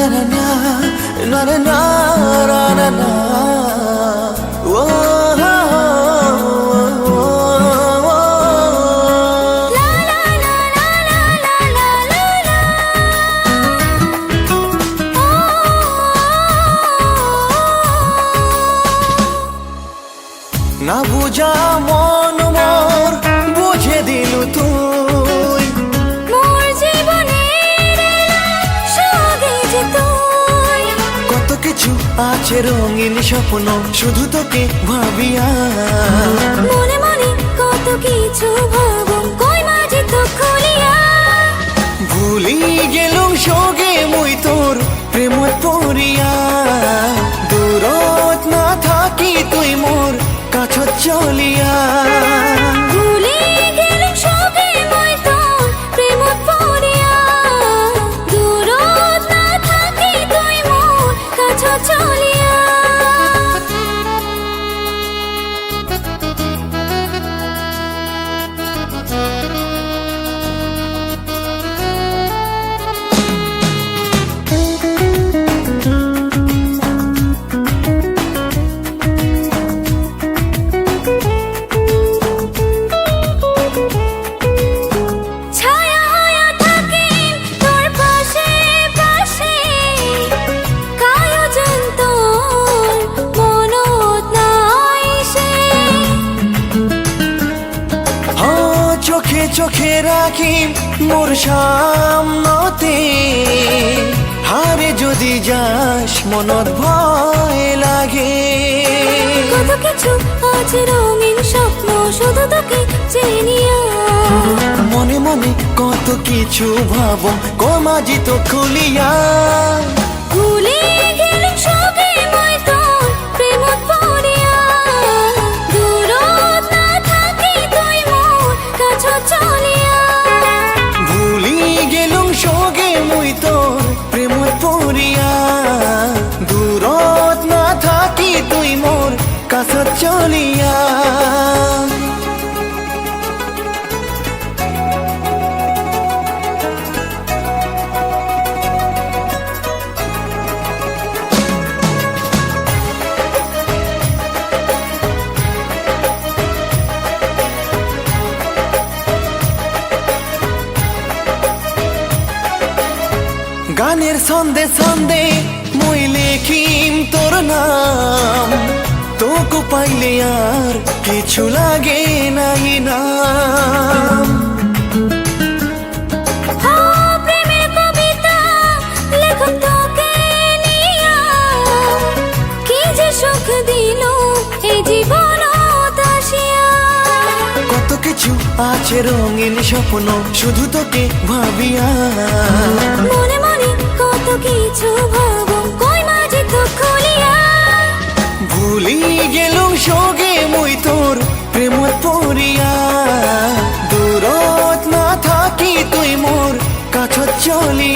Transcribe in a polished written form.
na na na na na. Oh, না বুঝা মন মোর বুঝে দিলু তুই মোর জীবনের সঙ্গে যে তুই। কত কিছু আছে রঙিন স্বপ্ন শুধু তোকে ভাবিয়া মনে মনে কত কিছু ভাবং কই মাঝে তো খুলিয়া। ভুলি গেলুম সগে মুই তোর প্রেমত পড়িয়া দূরত না থাকি তুই মোর কাছত চলিয়া ভুলে গেলুম সবে মই তোর প্রেমত পড়িয়া দূরত না থাকি তুই মোর কাছে চলিয়া। ছায়া হয়ে থাকিম তোর পাশে পাশে কায়োজন তোর মনত নাই সে। চোখে চোখে রাখিম মোর সামনতে হারে যদি যাস মনত ভয় লাগে কত কিছু আছে রঙিন স্বপ্ন শুধু তোকে চিনিয়া। মনে মনে কত কিছু ভাবো কমাজি তো খুলিয়া ভুলে গেলুম সবে মই তোর প্রেমত পড়িয়া দূরত না থাকি তুই মোর কাছে চলিয়া। ভুলি গেলুম সগে মুই তোর প্রেমত পড়িয়া দূরত না থাকি তুই মোর কাছত চলিয়া গানের ছন্দে ছন্দে মই লেখিম তোর নাম তোকে পাইলে আর কিছু লাগে নাই নাম প্রেমের কবিতা লেখক তোকে নিয়া কি যে সুখ দিল এই জীবন আসিয়া। কত কিছু আছে রঙিন স্বপ্ন শুধু তোকে ভাবিয়া মনে মনে কত কিছু ভাবং কই মাঝে তো খুলিয়া। ভুলি গেলুম সগে মুই তোর প্রেমত পড়িয়া দূরত না থাকি তুই মোর কাছত চলিয়া